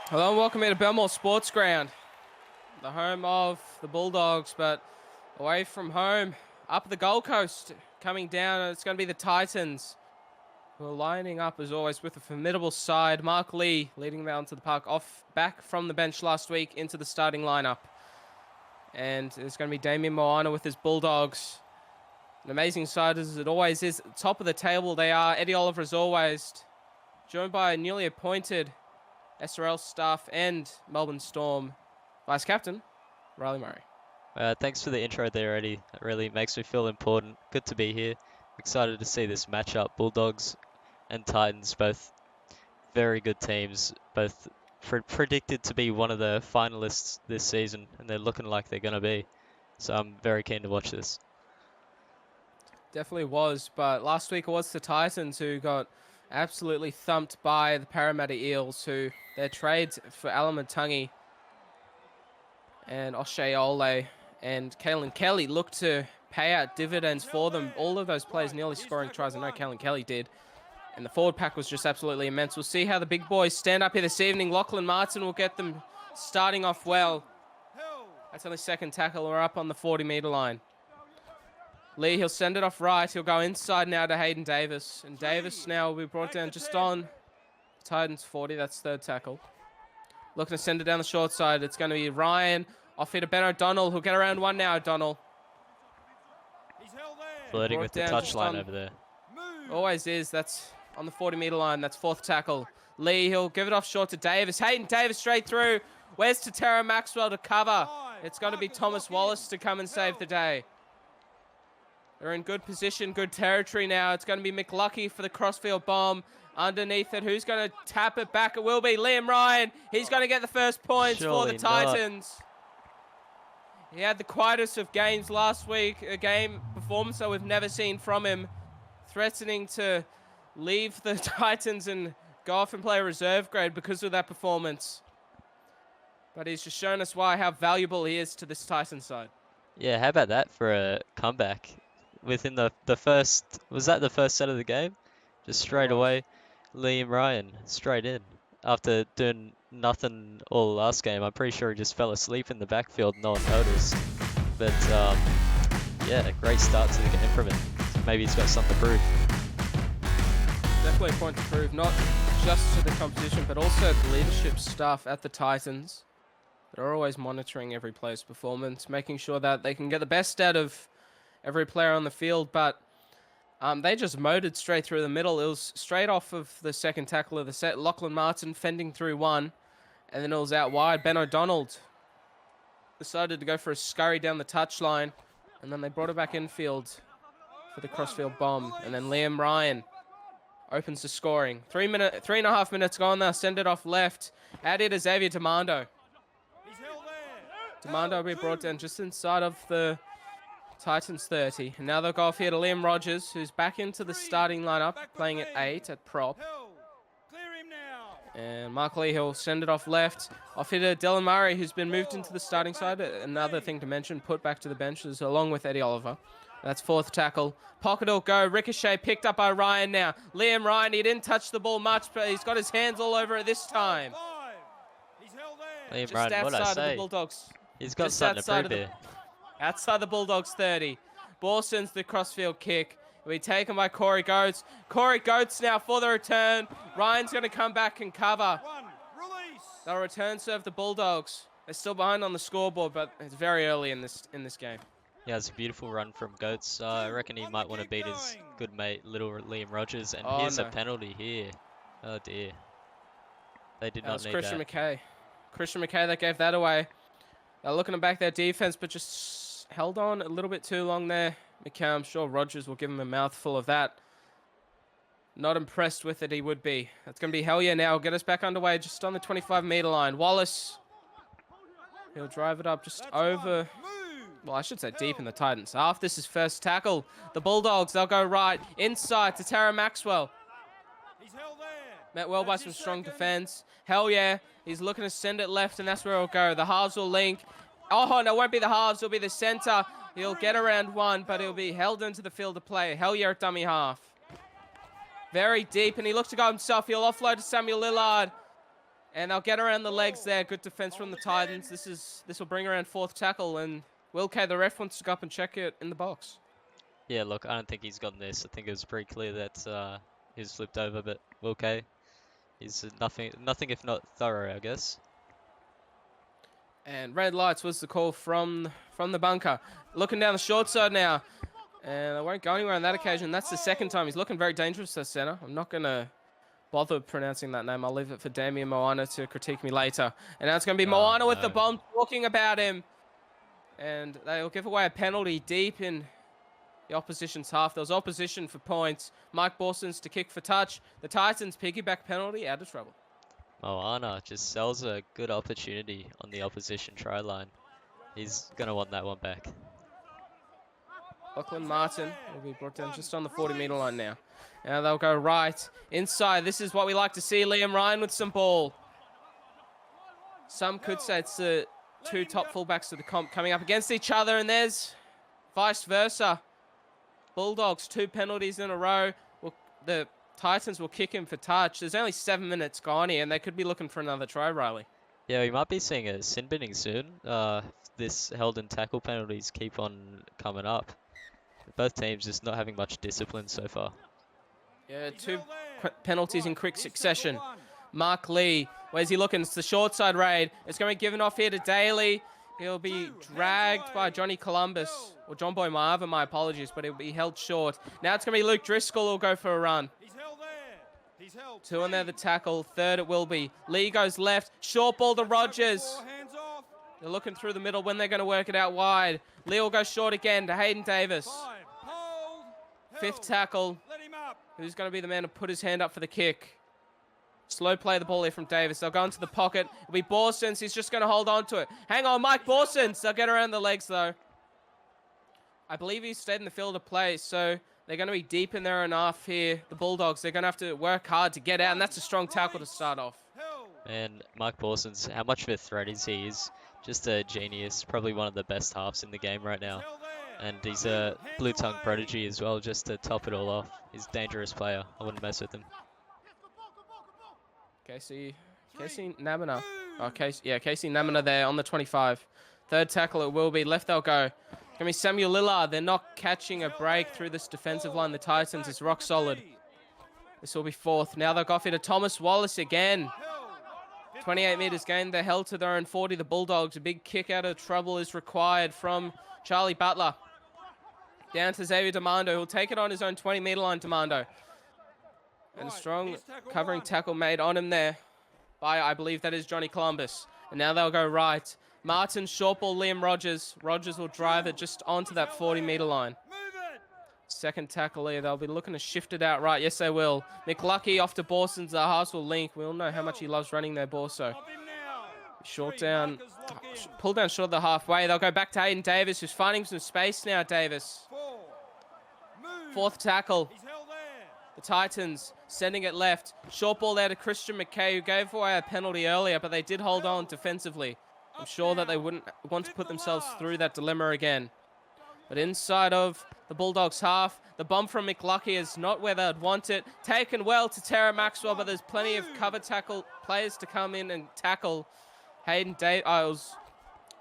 Hello and welcome here to Belmore Sports Ground, the home of the Bulldogs, but away from home, up the Gold Coast, coming down, it's going to be the Titans, who are lining up as always with a formidable side. Mark Lee leading them out into the park, back from the bench last week into the starting lineup. And it's going to be Damien Moana with his Bulldogs. An amazing side as it always is. At the top of the table they are. Eddie Oliver as always, joined by a newly appointed SRL staff and Melbourne Storm Vice Captain, Riley Murray. Thanks for the intro there, Eddie. It really makes me feel important. Good to be here. Excited to see this matchup. Bulldogs and Titans, both very good teams, both predicted to be one of the finalists this season, and they're looking like they're going to be. So I'm very keen to watch this. Definitely was, but last week it was the Titans who got absolutely thumped by the Parramatta Eels, who their trades for Alamatangi and O'Shea Ole and Kalen Kelly looked to pay out dividends for them. All of those players nearly scoring tries. I know Kalen Kelly did. And the forward pack was just absolutely immense. We'll see how the big boys stand up here this evening. Lachlan Martin will get them starting off well. That's only second tackle. We're up on the 40-metre line. Lee, he'll send it off right. He'll go inside now to Hayden Davis. And Davis now will be brought down just on Titans 40. That's third tackle. Looking to send it down the short side. It's going to be Ryan. Off here to Ben O'Donnell. He'll get around one now, O'Donnell. Flirting with the touchline over there. Always is. That's on the 40-metre line. That's fourth tackle. Lee, he'll give it off short to Davis. Hayden Davis straight through. Where's to Tara Maxwell to cover? It's going to be Thomas Wallace to come and save the day. They're in good position, good territory now. It's going to be McLucky for the crossfield bomb. Underneath it, who's going to tap it back? It will be Liam Ryan. He's going to get the first points for the Titans. He had the quietest of games last week, a game performance that we've never seen from him, threatening to leave the Titans and go off and play a reserve grade because of that performance. But he's just shown us how valuable he is to this Titans side. Yeah, how about that for a comeback? Within the first, was that the first set of the game? Just straight away, Liam Ryan, straight in. After doing nothing all last game, I'm pretty sure he just fell asleep in the backfield, no one noticed. But yeah, great start to the game from him. Maybe he's got something to prove. Definitely a point to prove, not just to the competition, but also the leadership staff at the Titans that are always monitoring every player's performance, making sure that they can get the best out of every player on the field. But they just motored straight through the middle. It was straight off of the second tackle of the set. Lachlan Martin fending through one, and then it was out wide. Ben O'Donnell decided to go for a scurry down the touchline, and then they brought it back infield for the crossfield bomb. And then Liam Ryan opens the scoring. 3.5 minutes gone now. Send it off left. Out here to Xavier Demando. Demando will be brought down just inside of the Titans 30. And now they'll go off here to Liam Rogers, who's back into the starting lineup, playing at 8 at prop. And Mark Lee, he'll send it off left. Off here to Dylan Murray, who's been moved into the starting side. Another thing to mention, put back to the benches along with Eddie Oliver. That's fourth tackle. Pocket will go. Ricochet picked up by Ryan now. Liam Ryan, he didn't touch the ball much, but he's got his hands all over it this time. Liam Ryan, what I say? The Bulldogs. He's got something to prove here. Outside the Bulldogs 30. Ball sends the crossfield kick. It'll be taken by Corey Goetz. Corey Goetz now for the return. Ryan's going to come back and cover. They'll return serve the Bulldogs. They're still behind on the scoreboard, but it's very early in this game. Yeah, it's a beautiful run from Goetz. I reckon he might want to beat his good mate, little Liam Rogers. And here's a penalty here. Oh, dear. They did not need Christian that. McKay. Christian McKay that gave that away. They're looking to back their defense, but just held on a little bit too long there. McKay, I'm sure Rogers will give him a mouthful of that. Not impressed with it, he would be. That's going to be hell yeah now. Get us back underway just on the 25-metre line. Wallace. He'll drive it up just over... Well, I should say deep in the Titans half. This is first tackle. The Bulldogs, they'll go right. Inside to Tara Maxwell. Met well by some strong defense. Hell yeah. He's looking to send it left, and that's where it'll go. The halves will link. Oh, no, it won't be the halves. It'll be the center. He'll get around one, but he'll be held into the field of play. Hell yeah at dummy half. Very deep, and he looks to go himself. He'll offload to Samuel Lillard. And they'll get around the legs there. Good defense from the Titans. This will bring around 4th tackle, and Will K, the ref, wants to go up and check it in the box. Yeah, look, I don't think he's gotten this. I think it was pretty clear that he's flipped over, but Will K, he's nothing if not thorough, I guess. And red lights was the call from the bunker. Looking down the short side now. And they won't go anywhere on that occasion. That's the second time. He's looking very dangerous, the centre. I'm not going to bother pronouncing that name. I'll leave it for Damien Moana to critique me later. And now it's going to be Moana with the bomb talking about him. And they'll give away a penalty deep in the opposition's half. There was opposition for points. Mike Borson's to kick for touch. The Titans piggyback penalty, out of trouble. Moana just sells a good opportunity on the opposition try line. He's going to want that one back. Lachlan Martin will be brought down just on the 40-metre line now. Now they'll go right inside. This is what we like to see. Liam Ryan with some ball. Some could say it's the 2 top fullbacks of the comp coming up against each other, and there's vice versa. Bulldogs, 2 penalties in a row. The Titans will kick him for touch. There's only 7 minutes gone here, and they could be looking for another try, Riley. Yeah, we might be seeing a sin binning soon. This held and tackle penalties keep on coming up. Both teams just not having much discipline so far. Yeah, 2 penalties in quick succession. Mark Lee, where's he looking? It's the short side raid. It's going to be given off here to Daly. He'll be dragged by Johnny Columbus, or John Boy Marva, my apologies, but he'll be held short. Now it's going to be Luke Driscoll who'll go for a run. 2 on there, the tackle. 3rd it will be. Lee goes left. Short ball to Rogers. They're looking through the middle when they're going to work it out wide. Lee will go short again to Hayden Davis. 5th tackle. Who's going to be the man to put his hand up for the kick? Slow play the ball here from Davis. They'll go into the pocket. It'll be Borsons. He's just going to hold on to it. Hang on, Mike Borsons. They'll get around the legs, though. I believe he stayed in the field of play, so they're going to be deep in their own half here. The Bulldogs, they're going to have to work hard to get out, and that's a strong tackle to start off. And Mike Borsons, how much of a threat is he? He's just a genius, probably one of the best halves in the game right now. And he's a blue tongue prodigy as well, just to top it all off. He's a dangerous player. I wouldn't mess with him. Casey Namina. Oh, Casey Namina there on the 25. 3rd tackle it will be. Left they'll go. Going to be Samuel Lillard. They're not catching a break through this defensive line. The Titans is rock solid. This will be 4th. Now they'll go off here to Thomas Wallace again. 28 metres gained. They're held to their own 40. The Bulldogs. A big kick out of trouble is required from Charlie Butler. Down to Xavier Demando. He'll take it on his own 20-metre line, Demando. And a strong covering tackle made on him there by, I believe that is Johnny Columbus. And now they'll go right. Martin, short ball, Liam Rogers. Rogers will drive it just onto that 40-metre line. 2nd tackle here. They'll be looking to shift it out right. Yes, they will. McLucky off to Borsons. The halves will link. We all know how much he loves running there, Borso. Short down. Pull down short of the halfway. They'll go back to Hayden Davis, who's finding some space now, Davis. 4th tackle. The Titans sending it left. Short ball there to Christian McKay, who gave away a penalty earlier, but they did hold on defensively. I'm sure that they wouldn't want to put themselves through that dilemma again. But inside of the Bulldogs half, the bomb from McLucky is not where they'd want it. Taken well to Tara Maxwell, but there's plenty of cover tackle players to come in and tackle. Hayden Davis, it was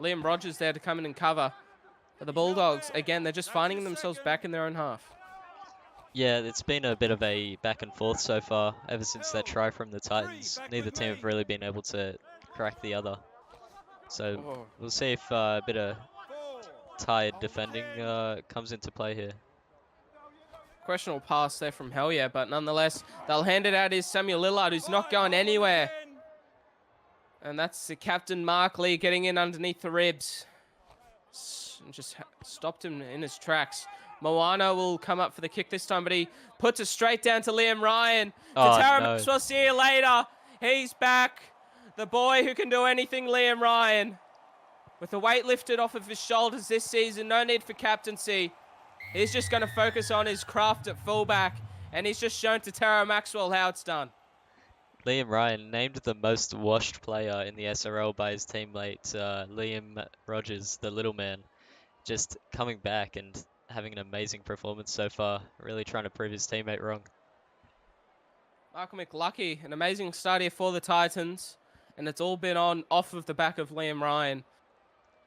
Liam Rogers there to come in and cover. But the Bulldogs, again, they're just finding themselves back in their own half. Yeah, it's been a bit of a back and forth so far, ever since that try from the Titans. Neither team have really been able to crack the other. So we'll see if a bit of tired defending comes into play here. Questionable pass there from Hellier, but nonetheless, they'll hand it out to Samuel Lillard, who's not going anywhere. And that's the captain, Mark Lee, getting in underneath the ribs. And just stopped him in his tracks. Moana will come up for the kick this time, but he puts it straight down to Liam Ryan. We'll see you later. He's back. The boy who can do anything, Liam Ryan. With the weight lifted off of his shoulders this season, no need for captaincy. He's just going to focus on his craft at fullback, and he's just shown to Tara Maxwell how it's done. Liam Ryan named the most washed player in the SRL by his teammate Liam Rogers, the little man. Just coming back and having an amazing performance so far, really trying to prove his teammate wrong. Michael McLucky, an amazing start here for the Titans. and it's all been off of the back of Liam Ryan.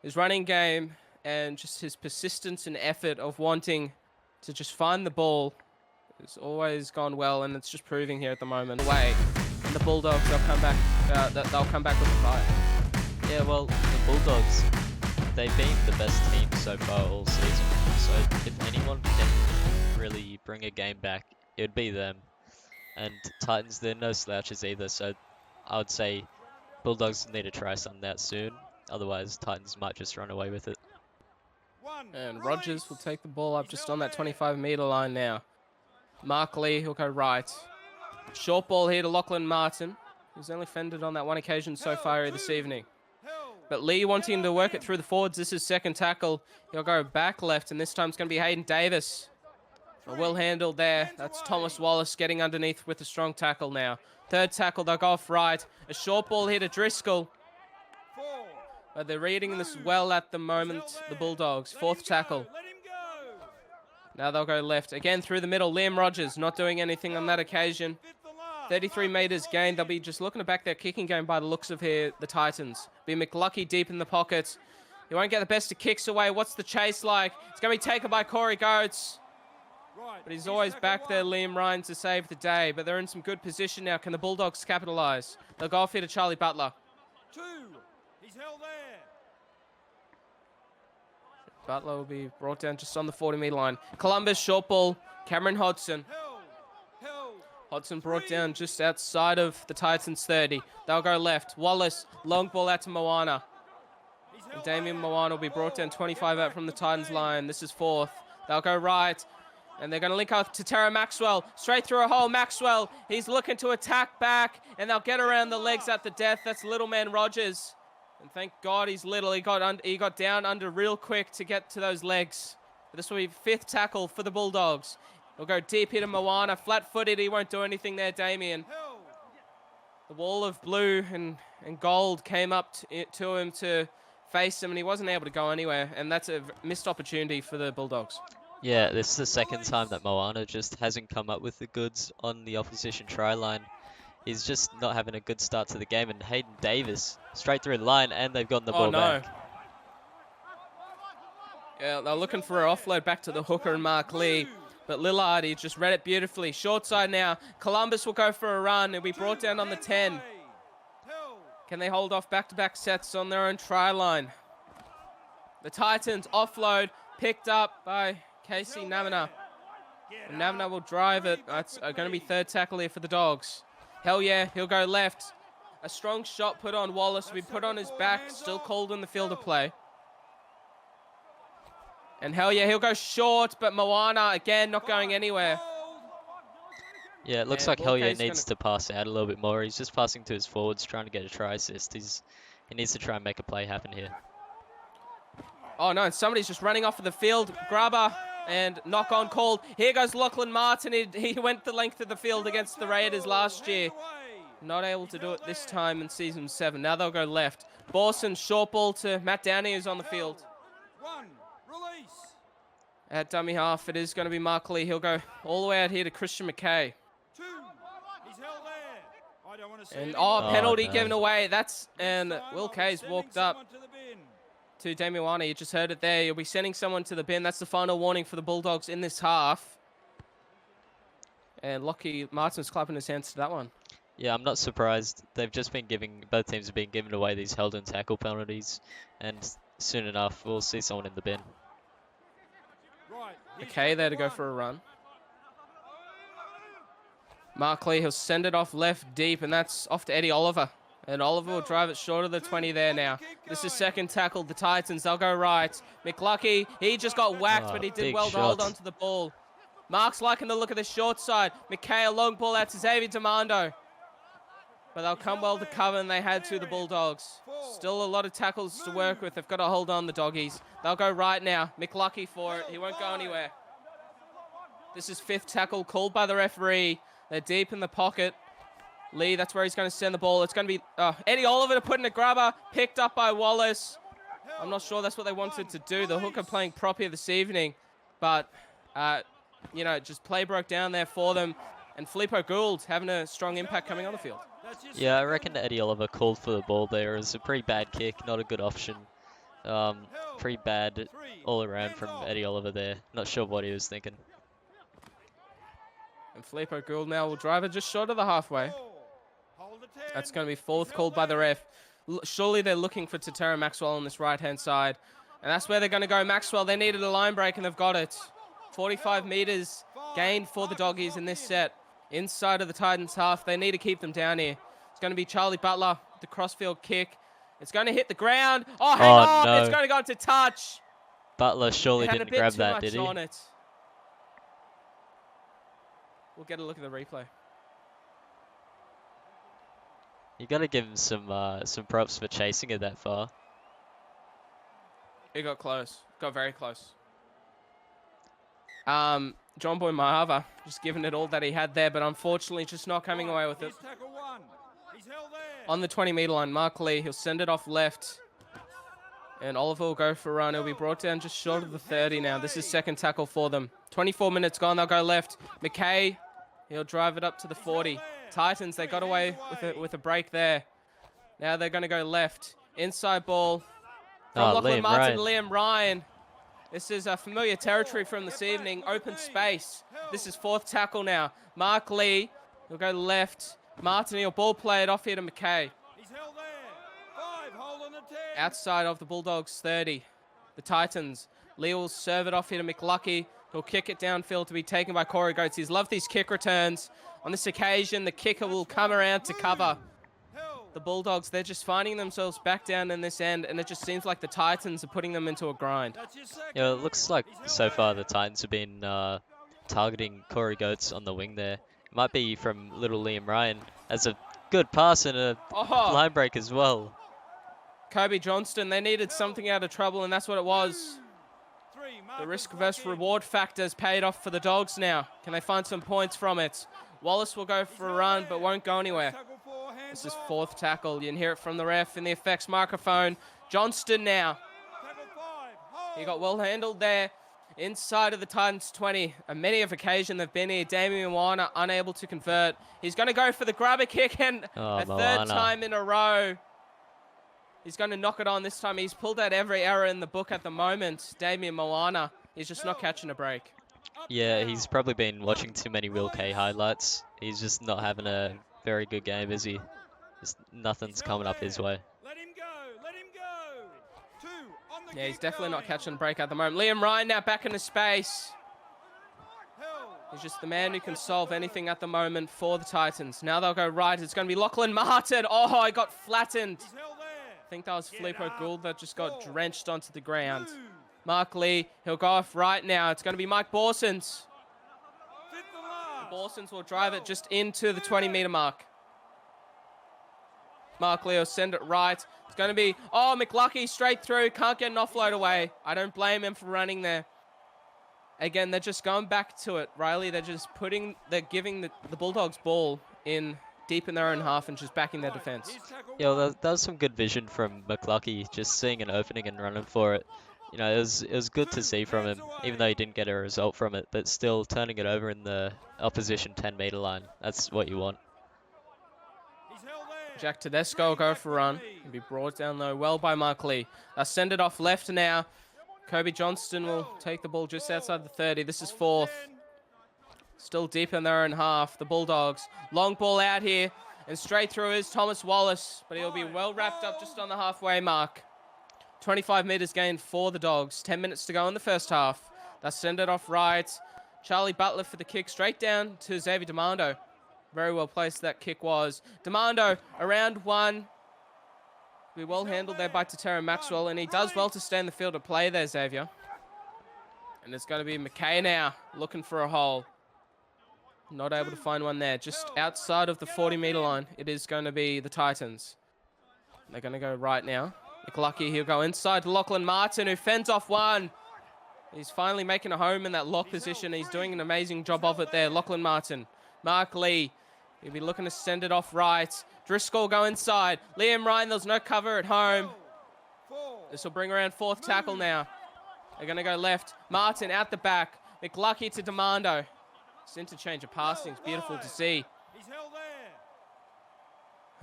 His running game and just his persistence and effort of wanting to just find the ball has always gone well, and it's just proving here at the moment. And the Bulldogs, they'll come back. They'll come back with a fight. Yeah, well, the Bulldogs, they've been the best team so far all season. So if anyone can really bring a game back, it would be them. And Titans, they're no slouches either. So I would say Bulldogs need to try something out soon. Otherwise, Titans might just run away with it. And Rogers will take the ball up just on that 25-meter line now. Mark Lee, he'll go right. Short ball here to Lachlan Martin, who's only fended on that one occasion so far this evening. But Lee wanting to work it through the forwards. This is second tackle. He'll go back left, and this time it's going to be Hayden Davis. Well handled there. That's Thomas Wallace getting underneath with a strong tackle now. Third tackle, they'll go off right. A short ball here to Driscoll. But they're reading this well at the moment, the Bulldogs. Fourth tackle. Now they'll go left. Again through the middle. Liam Rogers not doing anything on that occasion. 33 metres gained. They'll be just looking to back their kicking game by the looks of here, the Titans. Be McLucky deep in the pocket. He won't get the best of kicks away. What's the chase like? It's going to be taken by Corey Goetz. But he's always back there, Liam Ryan, to save the day. But they're in some good position now. Can the Bulldogs capitalise? They'll go off here to Charlie Butler. He's held there. Butler will be brought down just on the 40-metre line. Columbus, short ball. Cameron Hodson. Hodson brought down just outside of the Titans 30. They'll go left. Wallace, long ball out to Moana. And Damien Moana will be brought down 25 out from the Titans line. This is fourth. They'll go right. And they're going to link up to Tara Maxwell. Straight through a hole. Maxwell, he's looking to attack back. And they'll get around the legs at the death. That's little man Rogers. And thank God he's little. He got down under real quick to get to those legs. But this will be fifth tackle for the Bulldogs. He'll go deep here to Moana. Flat-footed. He won't do anything there, Damien. The wall of blue and gold came up to him to face him, and he wasn't able to go anywhere. And that's a missed opportunity for the Bulldogs. Yeah, this is the second time that Moana just hasn't come up with the goods on the opposition try line. He's just not having a good start to the game, and Hayden Davis straight through the line, and they've gotten the ball back. Yeah, they're looking for an offload back to the hooker and Mark Lee, but Lillard, he just read it beautifully. Short side now. Columbus will go for a run. He'll be brought down on the 10. Can they hold off back-to-back sets on their own try line? The Titans offload, picked up by Casey Namina. And Namina will drive it. That's going to be third tackle here for the Dogs. Hell yeah, he'll go left. A strong shot put on Wallace. We put on his back, still called in the field of play. And hell yeah, he'll go short, but Moana, again, not going anywhere. Yeah, it looks like Hell yeah needs to pass out a little bit more. He's just passing to his forwards, trying to get a try assist. He needs to try and make a play happen here. Oh no, and somebody's just running off of the field. Grubber and knock on called. Here goes Lachlan Martin. He went the length of the field against the Raiders last year. Not able to do it this time in season 7. Now they'll go left. Borson, short ball to Matt Downey, who's on the field. At dummy half, it is going to be Mark Lee. He'll go all the way out here to Christian McKay. And penalty given away. And Will Kay's walked up to Damien Moana. You just heard it there. You'll be sending someone to the bin. That's the final warning for the Bulldogs in this half. And Lockie Martin's clapping his hands to that one. Yeah, I'm not surprised. Both teams have been giving away these held and tackle penalties. And soon enough, we'll see someone in the bin. McKay there to go for a run. Mark Lee, he'll send it off left deep, and that's off to Eddie Oliver. And Oliver will drive it short of the 20 there now. This is second tackle, the Titans. They'll go right. McLucky, he just got whacked, but he did well to hold on to the ball. Mark's liking the look of the short side. McKay, a long ball out to Xavier Demando. But they'll come well to cover, and they had to, the Bulldogs. Still a lot of tackles to work with. They've got to hold on, the Doggies. They'll go right now. McLucky for it. He won't go anywhere. This is fifth tackle called by the referee. They're deep in the pocket. Lee, that's where he's going to send the ball. It's going to be Eddie Oliver to put in a grubber. Picked up by Wallace. I'm not sure that's what they wanted to do. The hooker playing prop here this evening. But, just play broke down there for them. And Filippo Gould having a strong impact coming on the field. That's your Yeah, I second. reckon Eddie Oliver called for the ball there. It was a pretty bad kick, not a good option. Pretty bad 3. all around Hands from off. Eddie Oliver there. Not sure what he was thinking. And Filippo Gould now will drive it just short of the halfway. 4. Hold the 10. That's going to be He's fourth held called by the there. ref. Surely they're looking for Tatera Maxwell on this right-hand side. And that's where they're going to go. Maxwell, they needed a line break and they've got it. 45 meters gained for the Doggies in this set. Inside of the Titans half. They need to keep them down here. It's going to be Charlie Butler, the crossfield kick. It's going to hit the ground. Oh, hang on. no. It's going to go to touch. Butler surely It had a didn't bit grab too that, much did he? on it. We'll get a look at the replay. You got to give him some props for chasing it that far. It got close. Got very close. John Boy Mahava just giving it all that he had there, but unfortunately just not coming away with it. Here's tackle 1. He's held there. On the 20-meter line, Mark Lee, he'll send it off left. And Oliver will go for a run. He'll be brought down just short of the 30 now. This is second tackle for them. 24 minutes gone. They'll go left. McKay, he'll drive it up to the 40. Titans, they got away with a break there. Now they're going to go left. Inside ball from Lachlan Liam Martin, Ryan. Liam Ryan. This is a familiar territory from this evening. Open space. This is fourth tackle now. Mark Lee, he'll go left. Martin, he'll ball play it off here to McKay. He's held there. 5. Hold on the 10. Outside of the Bulldogs 30. The Titans. Lee will serve it off here to McLucky. He'll kick it downfield to be taken by Corey Goetz. He's loved these kick returns. On this occasion, the kicker will come around to cover. The Bulldogs, they're just finding themselves back down in this end, and it just seems like the Titans are putting them into a grind. That's your second. Yeah, it looks like so far the Titans have been targeting Corey Goetz on the wing there. It might be from little Liam Ryan as a good pass and a Oh, line break as well. Kobe Johnston, they needed something out of trouble, and that's what it was. 3. The risk versus reward factors paid off for the Dogs now. Can they find some points from it? Wallace will go for a run, but won't go anywhere. Tackle 4. Hands This is off. fourth tackle. You can hear it from the ref in the effects microphone. Johnston now. Tackle 5. Hold. He got well handled there inside of the Titans 20. On many of occasion they've been here. Damien Warner unable to convert. He's going to go for the grabber kick, and a third Moana. time in a row. He's going to knock it on this time. He's pulled out every error in the book at the moment. Damien Moana. He's just not catching a break. Yeah, he's probably been watching too many Will K highlights. He's just not having a very good game, is he? Just nothing's coming up his way. Let him go. Let him go. 2. On the Yeah, he's kick definitely not line. catching a break at the moment. Liam Ryan now back into space. Held. He's just the man who can solve anything at the moment for the Titans. Now they'll go right. It's going to be Lachlan Martin. Oh, I got flattened. He's held there. I think that was Filippo up. Gould that just got 4. drenched onto the ground. 2. Mark Lee, he'll go off right now. It's going to be Mike Borsons. 5th and last. Borsons will drive it just into the 20-meter mark. Mark Lee will send it right. It's going to be, oh, McLucky straight through. Can't get an offload away. I don't blame him for running there. Again, they're just going back to it. Riley, they're giving the Bulldogs ball in deep in their own half and just backing their defense. Here's tackle Yeah, 1. that was some good vision from McLucky, just seeing an opening and running for it. You know, it was good to see from him, even though he didn't get a result from it, but still turning it over in the opposition 10-meter line. That's what you want. He's held there. Jack Tedesco will go for a run. He'll be brought down low, well by Mark Lee. They'll send it off left now. Kobe Johnston will take the ball just outside the 30. This is fourth. Still deep in their own half, the Bulldogs. Long ball out here, and straight through is Thomas Wallace, but he'll be well wrapped up just on the halfway mark. 25 meters gained for the Dogs. 10 minutes to go in the first half. They'll send it off right. Charlie Butler for the kick straight down to Xavier Demando. Very well placed that kick was. Demando around one. Be well handled there by Tatera Maxwell, and he does well to stay in the field of play there, Xavier. And it's going to be McKay now looking for a hole. Not able to find one there. Just outside of the 40-meter line, it is going to be the Titans. They're going to go right now. McLucky, he'll go inside to Lachlan Martin, who fends off one. He's finally making a home in that lock position. He's doing an amazing job of it there. Lachlan Martin. Mark Lee. He'll be looking to send it off right. Driscoll go inside. Liam Ryan, there's no cover at home. 4. This will bring around fourth tackle now. They're going to go left. Martin out the back. McLucky to Demando. This interchange of passing is beautiful to see. He's held there.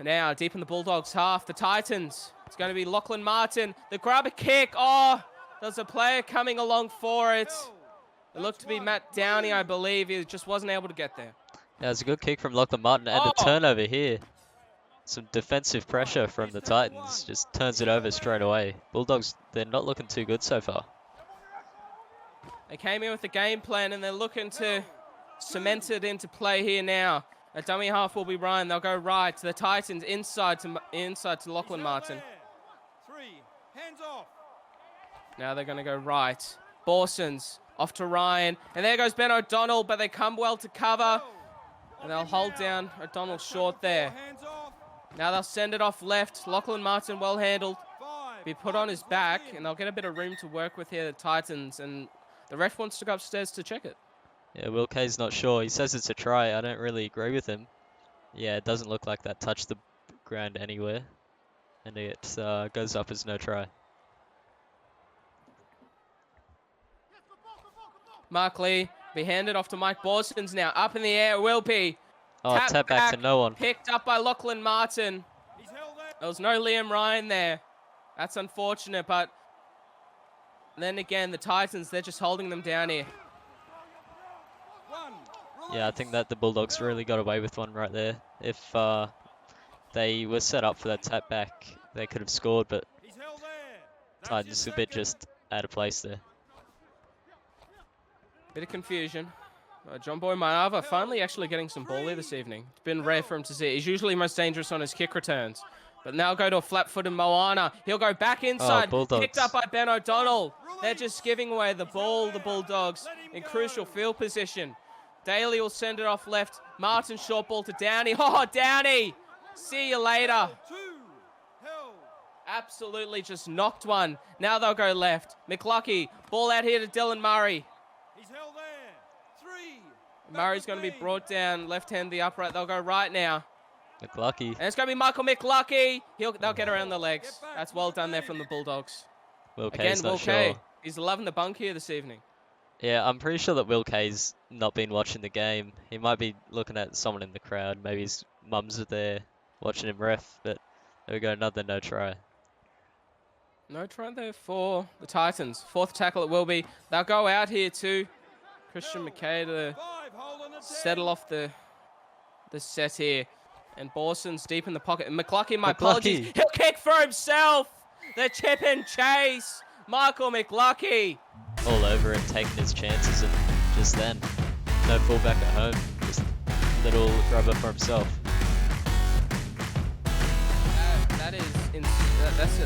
Now, deep in the Bulldogs half, the Titans. It's going to be Lachlan Martin. The grab a kick. Oh, there's a player coming along for it. It looked to be Matt Downey, I believe. He just wasn't able to get there. Yeah, it's a good kick from Lachlan Martin and a turnover here. Some defensive pressure from the Titans. Just turns it over straight away. Bulldogs, they're not looking too good so far. They came in with a game plan and they're looking to cement it into play here now. A dummy half will be Ryan. They'll go right to the Titans, inside to Lachlan Martin. 3, hands off. Now they're going to go right. Borsons off to Ryan. And there goes Ben O'Donnell, but they come well to cover. And they'll hold down O'Donnell short there. Now they'll send it off left. Lachlan Martin well handled. Be put on his back, and they'll get a bit of room to work with here, the Titans. And the ref wants to go upstairs to check it. Yeah, Will Kay's not sure. He says it's a try. I don't really agree with him. Yeah, it doesn't look like that touched the ground anywhere. And it goes up as no try. Mark Lee be handed off to Mike Borsons now. Up in the air, it will be. Oh, tap back to no one. Picked up by Lachlan Martin. There was no Liam Ryan there. That's unfortunate, but then again, the Titans, they're just holding them down here. Yeah, I think that the Bulldogs really got away with one right there. If they were set up for that tap back, they could have scored, but Titans a bit just out of place there. Bit of confusion. John Boy Maava finally actually getting some ball here this evening. It's been rare for him to see. He's usually most dangerous on his kick returns. But now go to a flat-footed Moana. He'll go back inside. Picked up by Ben O'Donnell. They're just giving away the ball, the Bulldogs, in crucial field position. Daly will send it off left. Martin short ball to Downey. Oh, Downey! See you later. Absolutely just knocked one. Now they'll go left. McLucky, ball out here to Dylan Murray. He's held there. 3. Murray's going to be brought down, left hand the upright. They'll go right now. McLucky. And it's going to be Michael McLucky. They'll get around the legs. That's well done there from the Bulldogs. Will Kay's not sure. Kay. He's loving the bunk here this evening. Yeah, I'm pretty sure that Will Kay's not been watching the game. He might be looking at someone in the crowd. Maybe his mums are there watching him ref. But there we go, another no try. No try there for the Titans. Fourth tackle it will be. They'll go out here too. Christian McKay to settle off the set here. And Borson's deep in the pocket. And McLucky, my apologies. He'll kick for himself. The chip and chase. Michael McLucky. All over it, taking his chances, and just then, no fullback at home. Just little grubber for himself.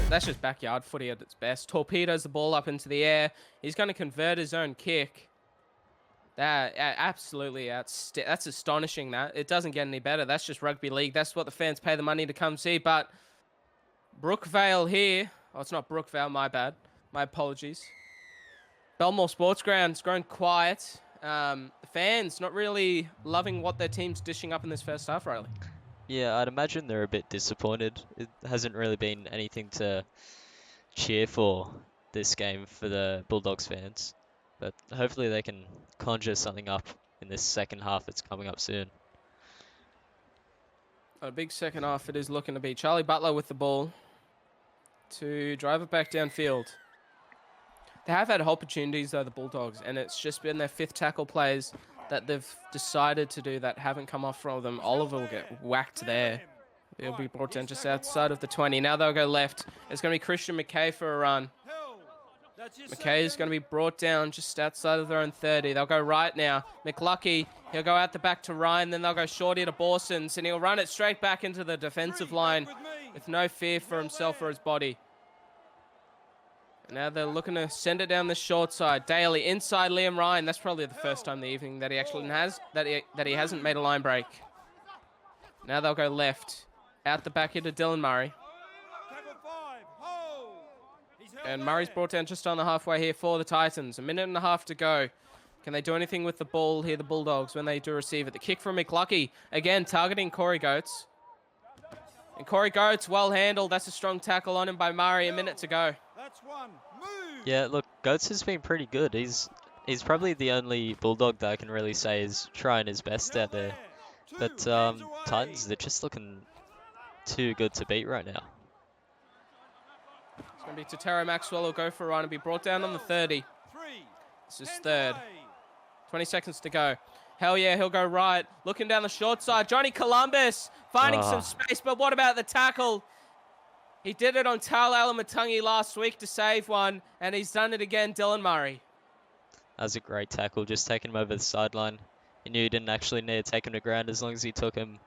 That's just backyard footy at its best. Torpedoes the ball up into the air. He's going to convert his own kick. That absolutely that's astonishing. That it doesn't get any better. That's just rugby league. That's what the fans pay the money to come see. But Brookvale here. Oh, it's not Brookvale. My bad. My apologies. Belmore Sports Ground's grown quiet. The fans not really loving what their team's dishing up in this first half, Riley. Yeah, I'd imagine they're a bit disappointed. It hasn't really been anything to cheer for this game for the Bulldogs fans. But hopefully they can conjure something up in this second half that's coming up soon. A big second half it is looking to be. Charlie Butler with the ball to drive it back downfield. They have had opportunities, though, the Bulldogs, and it's just been their fifth tackle plays that they've decided to do that haven't come off from them. Oliver will get whacked there. He'll be brought down just outside of the 20. Now they'll go left. It's going to be Christian McKay for a run. McKay is going to be brought down just outside of their own 30. They'll go right now. McLucky, he'll go out the back to Ryan. Then they'll go shorty to Borsons, and he'll run it straight back into the defensive line with no fear for himself or his body. And now they're looking to send it down the short side. Daly inside Liam Ryan. That's probably the first time in the evening that he actually he hasn't made a line break. Now they'll go left. Out the back here to Dylan Murray. And Murray's brought down just on the halfway here for the Titans. A minute and a half to go. Can they do anything with the ball here, the Bulldogs, when they do receive it? The kick from McLucky. Again, targeting Corey Goetz. And Corey Goetz, well handled. That's a strong tackle on him by Murray. A minute to go. That's one. Move. Yeah, look, Goetz has been pretty good. He's probably the only Bulldog that I can really say is trying his best out there. But Titans, they're just looking too good to beat right now. It's going to be Tatara Maxwell who'll go for a run and be brought down on the 30. This is third. 20 seconds to go. Hell yeah, he'll go right. Looking down the short side. Johnny Columbus finding some space, but what about the tackle? He did it on Tal Alamatungi last week to save one, and he's done it again, Dylan Murray. That was a great tackle, just taking him over the sideline. He knew he didn't actually need to take him to ground as long as he took him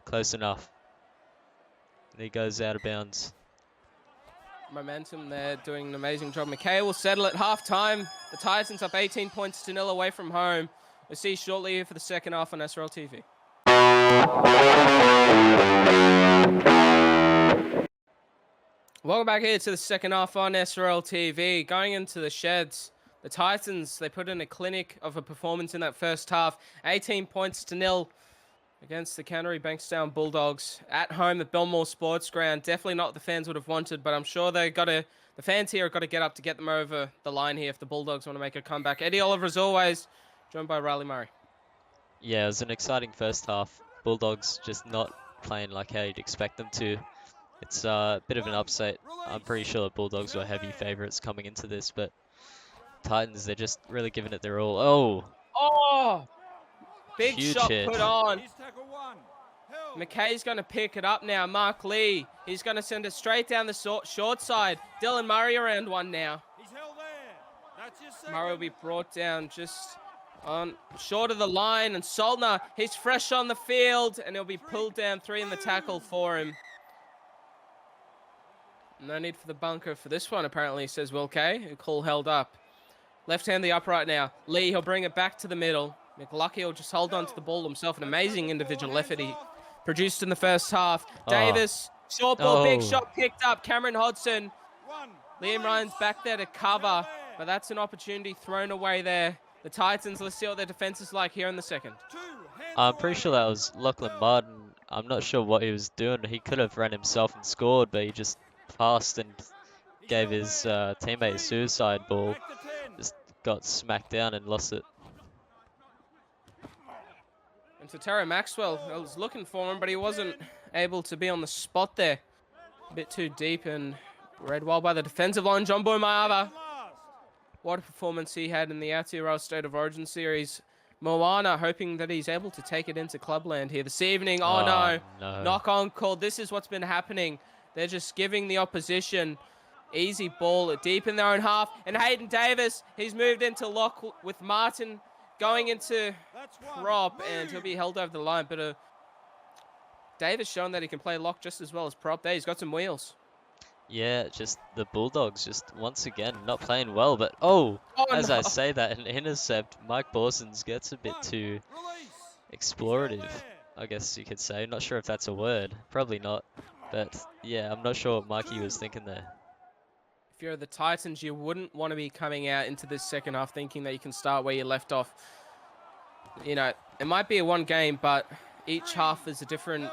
close enough. And he goes out of bounds. Momentum there, doing an amazing job. McKay will settle at halftime. The Titans up 18 points to 0 away from home. We'll see you shortly here for the second half on SRL TV. Welcome back here to the second half on SRL TV. Going into the sheds, the Titans, they put in a clinic of a performance in that first half. 18 points to 0 against the Canterbury Bankstown Bulldogs at home at Belmore Sports Ground. Definitely not what the fans would have wanted, but I'm sure the fans here have got to get up to get them over the line here if the Bulldogs want to make a comeback. Eddie Oliver, as always, joined by Riley Murray. Yeah, it was an exciting first half. Bulldogs just not playing like how you'd expect them to. It's a bit of an upset. I'm pretty sure the Bulldogs were heavy favourites coming into this, but Titans, they're just really giving it their all. Oh! Oh! Big Huge shot hit. put on. McKay's going to pick it up now. Mark Lee. He's going to send it straight down the short side. Dylan Murray around one now. Murray will be brought down just on short of the line. And Soltner, he's fresh on the field. And he'll be pulled down 3 in the tackle for him. No need for the bunker for this one, apparently, says Will Kay. Call held up. Left hand the upright now. Lee, he'll bring it back to the middle. McLucky will just hold on to the ball himself. An amazing individual effort he produced in the first half. Davis, short ball, big shot picked up. Cameron Hodson. Liam Ryan's back there to cover, but that's an opportunity thrown away there. The Titans, let's see what their defense is like here in the second. I'm pretty sure that was Lachlan Martin. I'm not sure what he was doing. He could have ran himself and scored, but he just passed and gave his teammate a suicide ball. Just got smacked down and lost it. And Tatara Maxwell, I was looking for him, but he wasn't able to be on the spot there. A bit too deep and read well by the defensive line. John Boy Maava. What a performance he had in the Aotearoa State of Origin series. Moana hoping that he's able to take it into clubland here this evening. Oh no. Knock on call. This is what's been happening. They're just giving the opposition easy ball deep in their own half. And Hayden Davis, he's moved into lock with Martin going into prop, and he'll be held over the line. But Davis showing that he can play lock just as well as prop there. He's got some wheels. Yeah, just the Bulldogs just once again not playing well. But as I say that, an intercept, Mike Borsons gets a bit too explorative, I guess you could say. Not sure if that's a word. Probably not. But yeah, I'm not sure what Mikey was thinking there. If you're the Titans, you wouldn't want to be coming out into this second half thinking that you can start where you left off. You know, it might be a one game, but each half is a different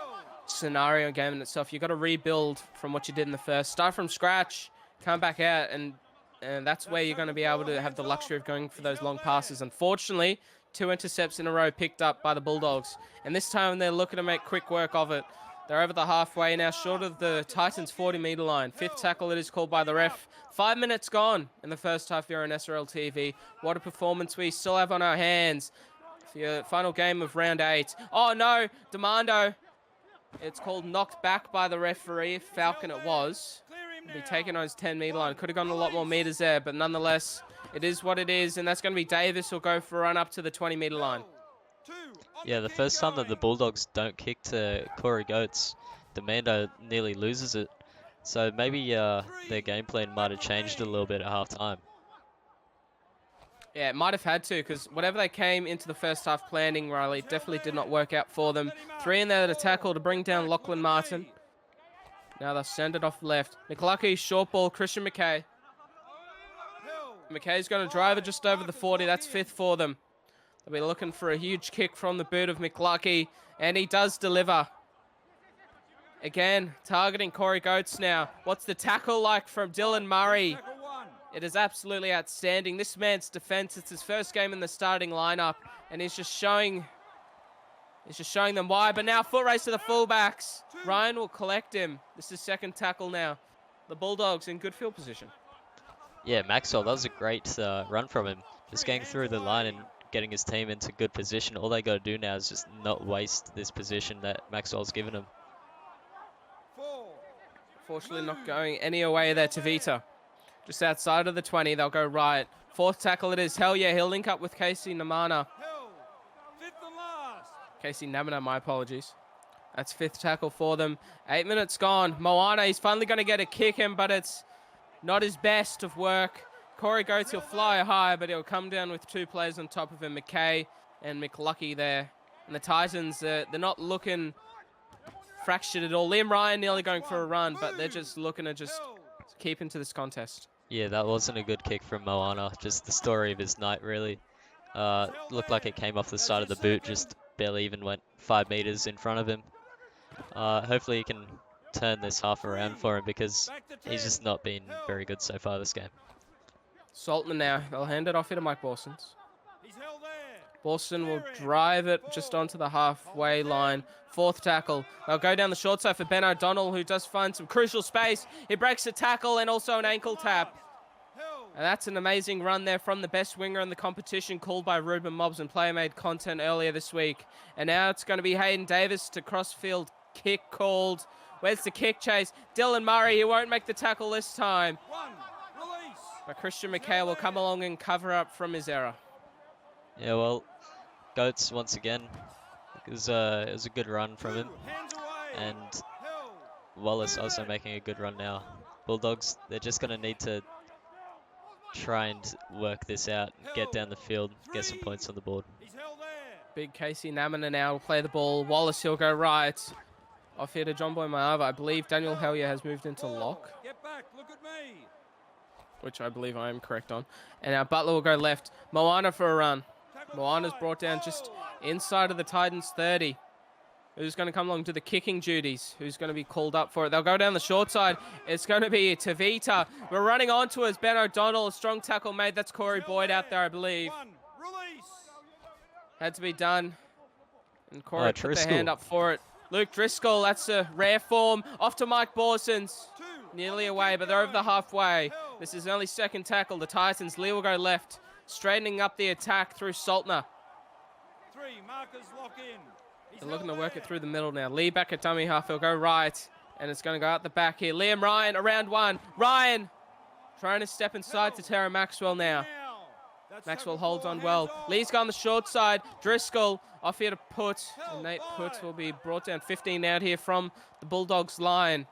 scenario game in itself. You've got to rebuild from what you did in the first. Start from scratch, come back out, and that's where you're going to be able to have the luxury of going for those long passes. Unfortunately, 2 intercepts in a row picked up by the Bulldogs. And this time they're looking to make quick work of it. They're over the halfway now, short of the Titans' 40-meter line. 5th tackle it is called by the ref. 5 minutes gone in the first half here on SRL TV. What a performance we still have on our hands for your final game of round 8. Oh no, Demando. It's called knocked back by the referee. Falcon it was. He'll be taken on his 10-meter line. Could have gone a lot more meters there, but nonetheless, it is what it is. And that's going to be Davis who'll go for a run up to the 20-meter line. Yeah, the first time that the Bulldogs don't kick to Corey Goetz, Demando nearly loses it. So maybe their game plan might have changed a little bit at halftime. Yeah, it might have had to, because whatever they came into the first half planning, Riley, definitely did not work out for them. 3 in there to tackle to bring down Lachlan Martin. Now they'll send it off left. McLucky, short ball, Christian McKay. McKay's going to drive it just over the 40. That's 5th for them. They'll be looking for a huge kick from the boot of McLucky, and he does deliver. Again, targeting Corey Goetz now. What's the tackle like from Dylan Murray? It is absolutely outstanding. This man's defense, it's his first game in the starting lineup, and he's just showing He's just showing them why, but now foot race to the fullbacks. Ryan will collect him. This is second tackle now. The Bulldogs in good field position. Yeah, Maxwell, that was a great run from him. Just getting through the line and getting his team into good position. All they got to do now is just not waste this position that Maxwell's given them. Fortunately not going any away there to Vita. Just outside of the 20, they'll go right. Fourth tackle it is. Hell yeah, he'll link up with Casey Namana. Casey Namana, my apologies. That's fifth tackle for them. 8 minutes gone. Moana, he's finally going to get a kick in, but it's not his best of work. Corey Goetz, he'll fly high, but he'll come down with two players on top of him, McKay and McLucky there. And the Titans, they're not looking fractured at all. Liam Ryan nearly going for a run, but they're just looking to just keep into this contest. Yeah, that wasn't a good kick from Moana. Just the story of his night, really. Looked like it came off the side of the boot, just barely even went 5 meters in front of him. Hopefully he can turn this half around for him because he's just not been very good so far this game. Saltman now. They'll hand it off here to Mike Borsons. Boston will drive it just onto the halfway line. Fourth tackle. They'll go down the short side for Ben O'Donnell, who does find some crucial space. He breaks a tackle and also an ankle tap. And that's an amazing run there from the best winger in the competition, called by Ruben Mobbs and Player Made Content earlier this week. And now it's going to be Hayden Davis to crossfield kick called. Where's the kick chase? Dylan Murray, he won't make the tackle this time. But Christian McHale will come along and cover up from his error. Yeah, well, Goetz once again. It was a good run from him. And Wallace also making a good run now. Bulldogs, they're just going to need to try and work this out, get down the field, get some points on the board. Big Casey Namina now will play the ball. Wallace, he'll go right. Off here to John Boy Maava. I believe Daniel Hellier has moved into lock. Get back, look at me. Which I believe I am correct on. And now Butler will go left. Moana for a run. Moana's brought down just inside of the Titans 30. Who's going to come along to the kicking duties? Who's going to be called up for it? They'll go down the short side. It's going to be Tavita. We're running onto us. Ben O'Donnell, a strong tackle made. That's Corey Boyd out there, I believe. Had to be done. And Corey put their hand up for it. Luke Driscoll, that's a rare form. Off to Mike Borsons. Nearly away, but they're over the halfway. This is only second tackle. The Titans, Lee will go left. Straightening up the attack through Saltner. Markers lock in. They're looking to work it through the middle now. Lee back at dummy half. He'll go right. And it's going to go out the back here. Liam Ryan around one. Ryan trying to step inside to Tara Maxwell now. Maxwell holds on well. Lee's gone the short side. Driscoll off here to Put. And Nate Put will be brought down 15 out here from the Bulldogs line.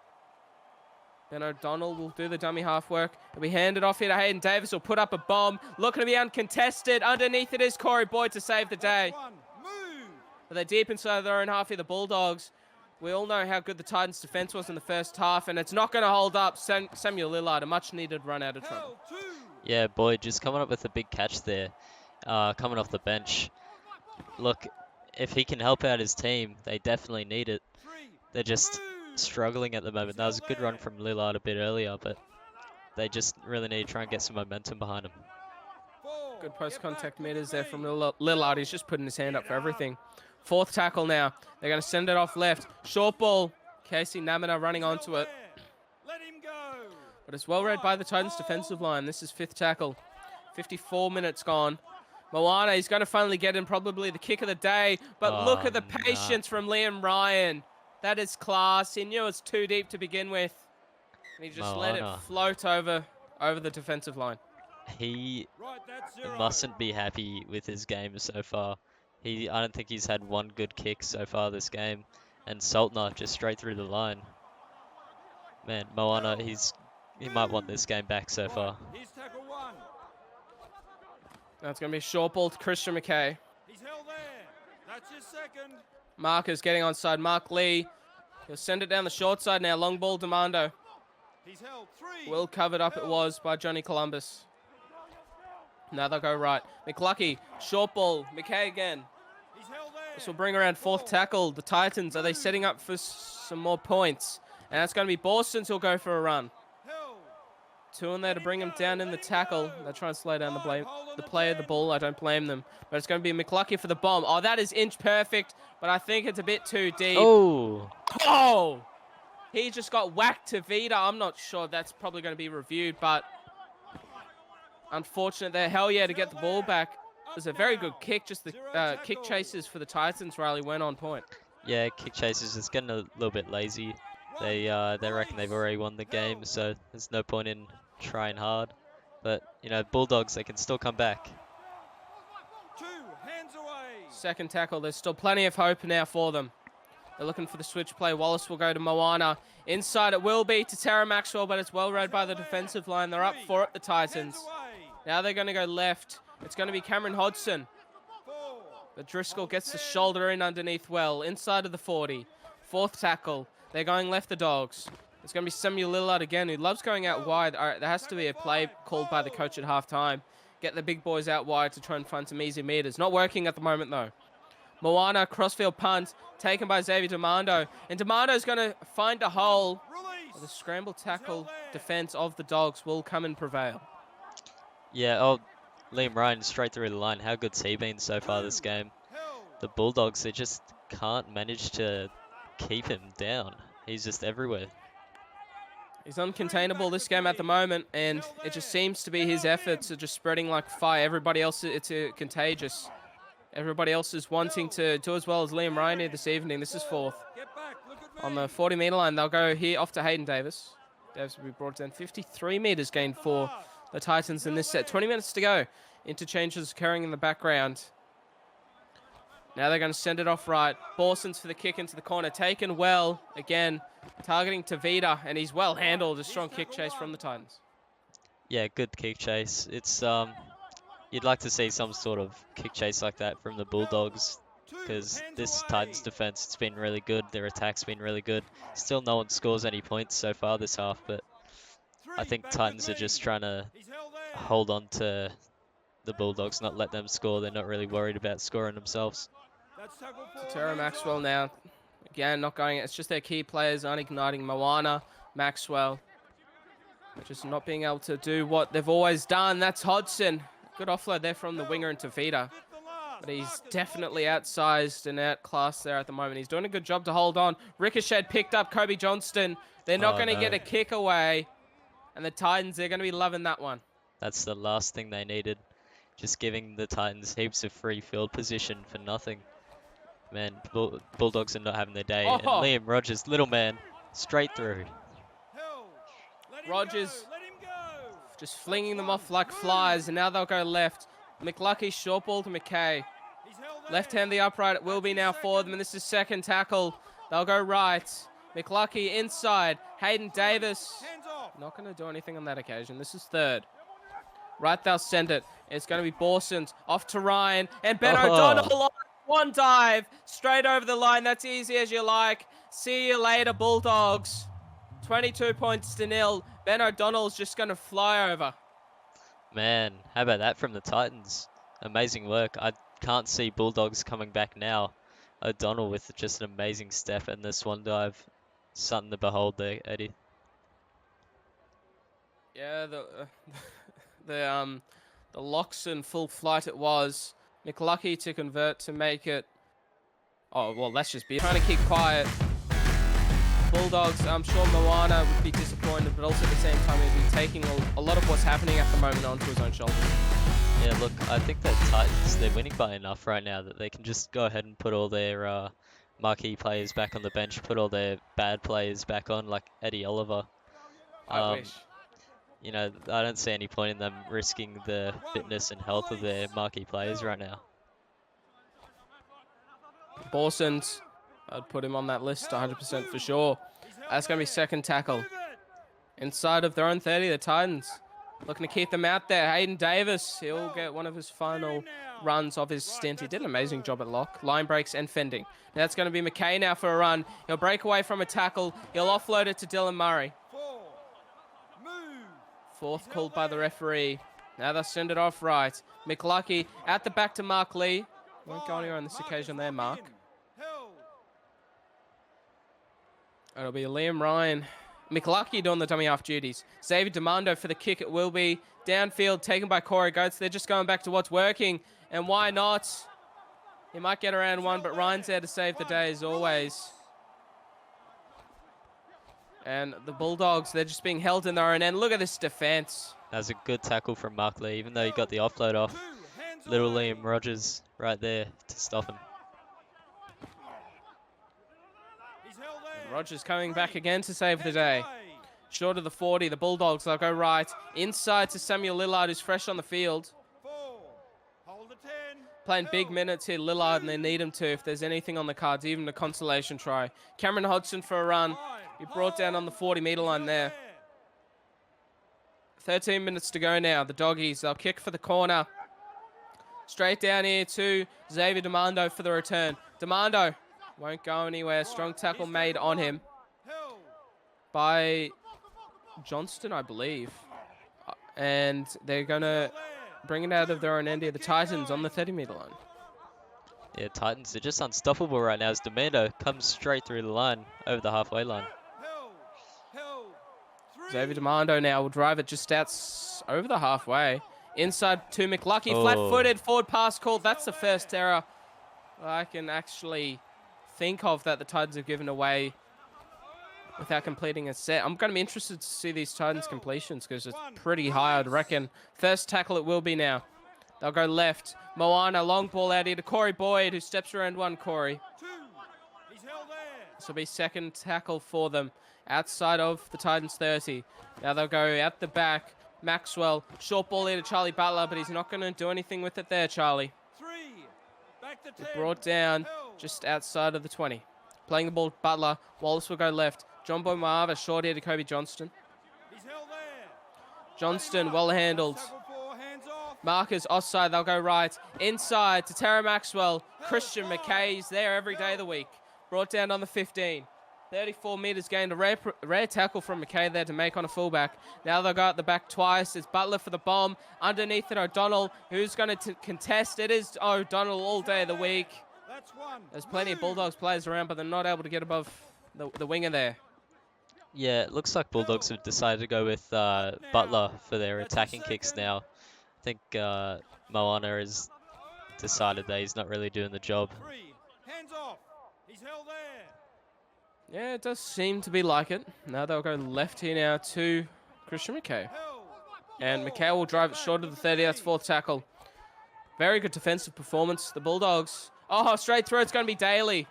Ben O'Donnell will do the dummy half work. It'll be handed off here to Hayden Davis. Will put up a bomb. Looking to be uncontested. Underneath it is Corey Boyd to save the day. But they're deep inside their own half here, the Bulldogs. We all know how good the Titans' defense was in the first half, and it's not going to hold up. Samuel Lillard, a much-needed run out of trouble. Yeah, Boyd just coming up with a big catch there, coming off the bench. Look, if he can help out his team, they definitely need it. They're just struggling at the moment. That was a good run from Lillard a bit earlier, but they just really need to try and get some momentum behind him. Good post-contact meters there from Lillard. He's just putting his hand up for everything. Fourth tackle now. They're going to send it off left. Short ball. Casey Namina running onto it. But it's well read by the Titans defensive line. This is fifth tackle. 54 minutes gone. Moana, he's going to finally get in probably the kick of the day. But look at the patience from Liam Ryan. That is class. He knew it was too deep to begin with. And he just let it float over the defensive line. He mustn't be happy with his game so far. I don't think he's had one good kick so far this game. And Saltner just straight through the line. Man, Moana, he might want this game back so far. Now it's going to be a short ball to Christian McKay. He's held there. That's his second. Marker's getting onside. Mark Lee. He'll send it down the short side now. Long ball to Mando. He's held three. Well covered up it was by Johnny Columbus. Now they'll go right. McLucky. Short ball. McKay again. He's held there. This will bring around fourth tackle. The Titans, are they setting up for some more points? And that's going to be Borsons who'll go for a run. Two in there to bring him down in the tackle. They're trying to slow down the play of the ball. I don't blame them. But it's going to be McLucky for the bomb. Oh, that is inch perfect, but I think it's a bit too deep. Oh! Oh! He just got whacked to Vida. I'm not sure that's probably going to be reviewed, but unfortunate there. Hell yeah, to get the ball back. It was a very good kick. Just the kick chases for the Titans rally went on point. Yeah, kick chasers just getting a little bit lazy. They reckon they've already won the game, so there's no point in trying hard. But, you know, Bulldogs, they can still come back. 2 hands away. Second tackle. There's still plenty of hope now for them. They're looking for the switch play. Wallace will go to Moana. Inside it will be to Tara Maxwell, but it's well read by the defensive line. They're up for it, the Titans. Now they're going to go left. It's going to be Cameron Hodgson. But Driscoll gets the shoulder in underneath well. Inside of the 40. Fourth tackle. They're going left, the Dogs. It's going to be Samuel Lillard again, who loves going out wide. All right, there has to be a play called by the coach at halftime. Get the big boys out wide to try and find some easy meters. Not working at the moment, though. Moana, crossfield punt, taken by Xavier Demando. And Demando's going to find a hole. The scramble tackle defense of the Dogs will come and prevail. Yeah, oh, Liam Ryan straight through the line. How good's he been so far this game? The Bulldogs, they just can't manage to keep him down. He's just everywhere. He's uncontainable this game at the moment, and it just seems to be his efforts are just spreading like fire. Everybody else, it's contagious. Everybody else is wanting to do as well as Liam Ryan here this evening. This is fourth. On the 40-meter line, they'll go here off to Hayden Davis. Davis will be brought down 53 meters gained for the Titans in this set. 20 minutes to go. Interchanges occurring in the background. Now they're going to send it off right. Borson's for the kick into the corner. Taken well. Again, targeting Tavita, and he's well handled. A strong kick chase from the Titans. Yeah, good kick chase. It's you'd like to see some sort of kick chase like that from the Bulldogs, because this Titans defense, it's been really good. Their attack's been really good. Still no one scores any points so far this half, but I think Titans are just trying to hold on to the Bulldogs, not let them score. They're not really worried about scoring themselves. Tara Maxwell now. Again, not going. It's just their key players aren't igniting. Moana, Maxwell. Just not being able to do what they've always done. That's Hodgson. Good offload there from the winger into Tavita. But he's definitely outsized and outclassed there at the moment. He's doing a good job to hold on. Ricochet picked up Kobe Johnston. They're not going to get a kick away. And the Titans, they're going to be loving that one. That's the last thing they needed. Just giving the Titans heaps of free field position for nothing. Man, Bulldogs are not having their day. And Liam Rogers, little man, straight through. Rogers just flinging them off like flies, and now they'll go left. McLucky short ball to McKay. Left hand the upright, it will be now for them, and this is second tackle. They'll go right. McLucky inside. Hayden Davis. Not going to do anything on that occasion. This is third. Right, they'll send it. It's going to be Borsons off to Ryan, and Ben O'Donnell. One dive straight over the line. That's easy as you like. See you later, Bulldogs. 22 points to 0. Ben O'Donnell's just going to fly over. Man, how about that from the Titans? Amazing work. I can't see Bulldogs coming back now. O'Donnell with just an amazing step and the swan dive. Something to behold there, Eddie. Yeah, the locks in full flight it was. McLucky to convert to make it. Oh, well, let's just be trying to keep quiet. Bulldogs, I'm sure Moana would be disappointed, but also at the same time he'd be taking a lot of what's happening at the moment onto his own shoulders. Yeah, look, I think that Titans, they're winning by enough right now that they can just go ahead and put all their marquee players back on the bench, put all their bad players back on, like Eddie Oliver. I wish. You know, I don't see any point in them risking the fitness and health of their marquee players right now. Borsons, I'd put him on that list 100% for sure. That's going to be second tackle. Inside of their own 30, the Titans looking to keep them out there. Hayden Davis, he'll get one of his final runs of his stint. He did an amazing job at lock, line breaks and fending. Now it's going to be McKay now for a run. He'll break away from a tackle. He'll offload it to Dylan Murray. Fourth called by the referee. Now they'll send it off right. McLucky at the back to Mark Lee. Won't go anywhere on this occasion there, Mark. It'll be Liam Ryan McLucky doing the dummy half duties. Xavier Demando for the kick. It will be downfield, taken by Corey Goetz. They're just going back to what's working. And why not? He might get around one, but Ryan's there to save the day as always. And the Bulldogs, they're just being held in their own end. Look at this defense. That was a good tackle from Mark Lee, even though he got the offload off. Little Liam Rogers right there to stop him. And Rogers coming back again to save the day. Short of the 40, the Bulldogs, they'll go right. Inside to Samuel Lillard, who's fresh on the field. Playing big minutes here, Lillard, and they need him to if there's anything on the cards, even a consolation try. Cameron Hodgson for a run. He brought down on the 40-meter line there. 13 minutes to go now. The Doggies, they'll kick for the corner. Straight down here to Xavier Demando for the return. Demando won't go anywhere. Strong tackle made on him by Johnston, I believe. And they're going to bring it out of their own end here. The Titans on the 30-meter line. Yeah, Titans are just unstoppable right now as Demando comes straight through the line, over the halfway line. Xavier Demando now will drive it just out over the halfway. Inside to McLucky, flat-footed, forward pass called. That's the first error I can actually think of that the Titans have given away without completing a set. I'm going to be interested to see these Titans completions because it's pretty high, I'd reckon. First tackle it will be now. They'll go left. Moana, long ball out here to Corey Boyd, who steps around one, Corey. This will be second tackle for them outside of the Titans 30. Now they'll go out the back. Maxwell, short ball here to Charlie Butler, but he's not going to do anything with it there, Charlie. Brought down just outside of the 20. Playing the ball, Butler. Wallace will go left. John Boy Maava, short here to Kobe Johnston. Johnston, well handled. Markers offside, they'll go right. Inside to Tara Maxwell. Christian McKay's there every day of the week. Brought down on the 15. 34 metres gained. A rare tackle from McKay there to make on a fullback. Now they'll go out the back twice. It's Butler for the bomb. Underneath it, O'Donnell, who's going to contest. It is O'Donnell all day of the week. There's plenty of Bulldogs players around, but they're not able to get above the winger there. Yeah, it looks like Bulldogs have decided to go with Butler for their attacking kicks now. I think Moana has decided that he's not really doing the job. Yeah, it does seem to be like it. Now they'll go left here now to Christian McKay. And McKay will drive it short of the 30. That's fourth tackle. Very good defensive performance. The Bulldogs. Oh, straight through. It's going to be Daly.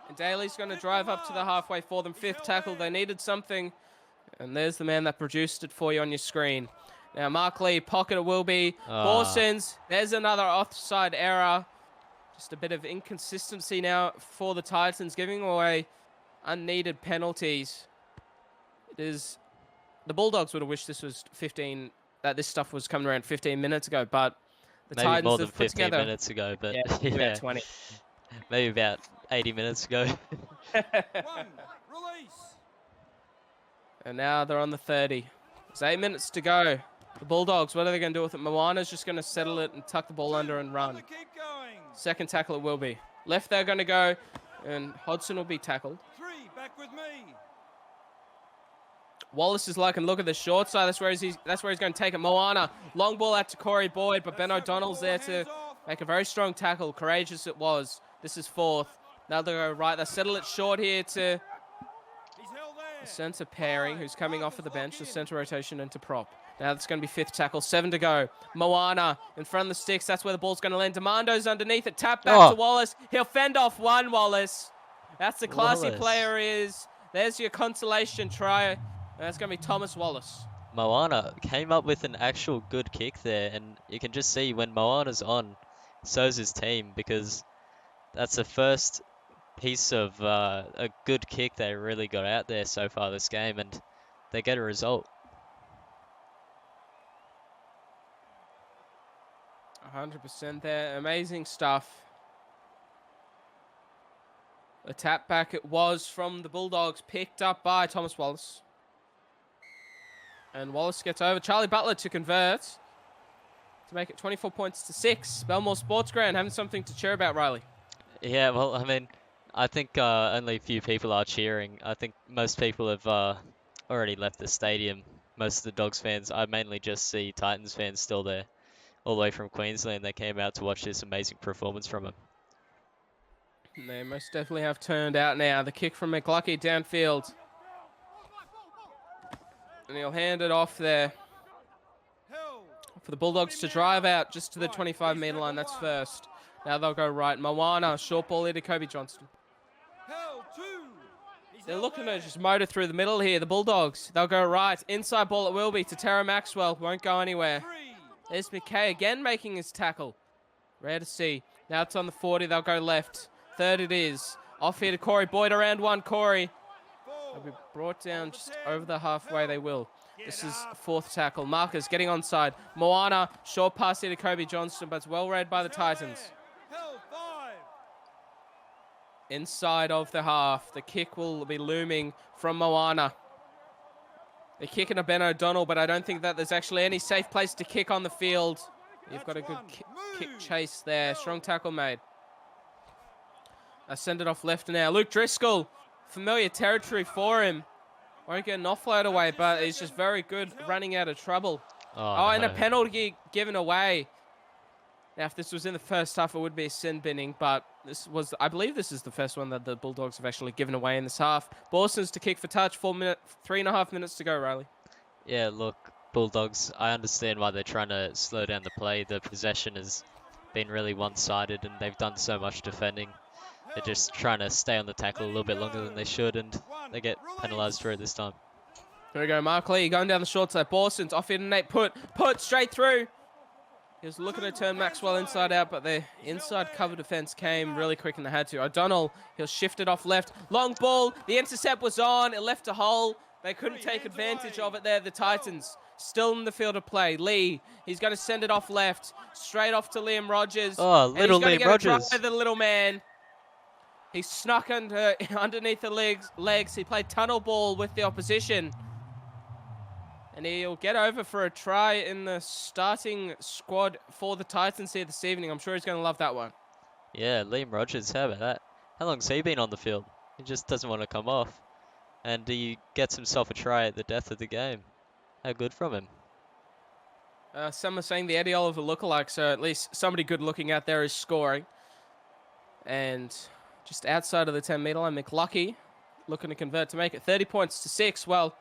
And Daly's going to drive up to the halfway for them. Fifth tackle. They needed something. And there's the man that produced it for you on your screen. Now, Mark Lee, pocket it will be. Borsons. There's another offside error. Just a bit of inconsistency now for the Titans, giving away unneeded penalties. It is the Bulldogs would have wished this was 15. That this stuff was coming around 15 minutes ago, but the Maybe Titans more than have put 15 together, minutes ago, but yeah, about 20. Maybe about 80 minutes ago. And now they're on the 30. There's 8 minutes to go. The Bulldogs, what are they going to do with it? Moana's just going to settle it and tuck the ball under and run. Second tackle it will be. Left they're going to go, and Hodgson will be tackled. Back with me. Wallace is looking, look at the short side. That's where he's going to take it. Moana, long ball out to Corey Boyd, but Ben O'Donnell's there to make a very strong tackle. Courageous it was. This is fourth. Now they'll go right. They'll settle it short here to the centre pairing, who's coming off of the bench. The centre rotation into prop. Now it's going to be fifth tackle. 7 to go. Moana in front of the sticks. That's where the ball's going to land. Demando's underneath it. Tap back to Wallace. He'll fend off one, Wallace. That's the classy player he is. There's your consolation try. That's going to be Thomas Wallace. Moana came up with an actual good kick there, and you can just see when Moana's on, so's his team, because that's the first piece of a good kick they really got out there so far this game, and they get a result. 100% there. Amazing stuff. A tap back it was from the Bulldogs, picked up by Thomas Wallace. And Wallace gets over. Charlie Butler to convert to make it 24 points to 6. Belmore Sports Ground having something to cheer about, Riley. Yeah, well, I mean, I think only a few people are cheering. I think most people have already left the stadium. Most of the Dogs fans, I mainly just see Titans fans still there, all the way from Queensland. They came out to watch this amazing performance from him. They most definitely have turned out now. The kick from McLucky downfield. And he'll hand it off there for the Bulldogs to drive out just to the 25-metre line. That's first. Now they'll go right. Moana, short ball here to Kobe Johnston. They're looking to just motor through the middle here, the Bulldogs. They'll go right. Inside ball it will be to Tara Maxwell. Won't go anywhere. There's McKay again making his tackle. Rare to see. Now it's on the 40. They'll go left. Third it is. Off here to Corey Boyd around one. Corey. They'll be brought down just over the halfway. They will. This is fourth tackle. Marcus getting onside. Moana. Short pass here to Kobe Johnston, but it's well read by the Titans. Inside of the half. The kick will be looming from Moana. They're kicking to Ben O'Donnell, but I don't think that there's actually any safe place to kick on the field. You've got a good kick chase there. Strong tackle made. I send it off left now. Luke Driscoll. Familiar territory for him. Won't get an offload away, but he's just very good running out of trouble. Oh, and no. a penalty given away. Now, if this was in the first half, it would be a sin binning, but this was, I believe this is the first one that the Bulldogs have actually given away in this half. Boston's to kick for touch, 3.5 minutes to go, Riley. Yeah, look, Bulldogs, I understand why they're trying to slow down the play. The possession has been really one-sided, and they've done so much defending. They're just trying to stay on the tackle a little bit longer than they should, and they get penalised for it this time. Here we go, Mark Lee going down the short side. Boston's off here to Nate. Put straight through. He was looking to turn Maxwell inside out, but the inside cover defense came really quick and they had to. O'Donnell, he'll shift it off left. Long ball. The intercept was on. It left a hole. They couldn't take advantage of it there, the Titans. Still in the field of play. Lee, he's going to send it off left. Straight off to Liam Rogers. Oh, little Liam Rogers. The little man. He snuck underneath the legs. He played tunnel ball with the opposition. And he'll get over for a try in the starting squad for the Titans here this evening. I'm sure he's going to love that one. Yeah, Liam Rogers, how about that? How long's he been on the field? He just doesn't want to come off. And he gets himself a try at the death of the game. How good from him. Some are saying the Eddie Oliver lookalike, so at least somebody good looking out there is scoring. And just outside of the 10-metre line, McLucky looking to convert to make it 30 points to 6. Well,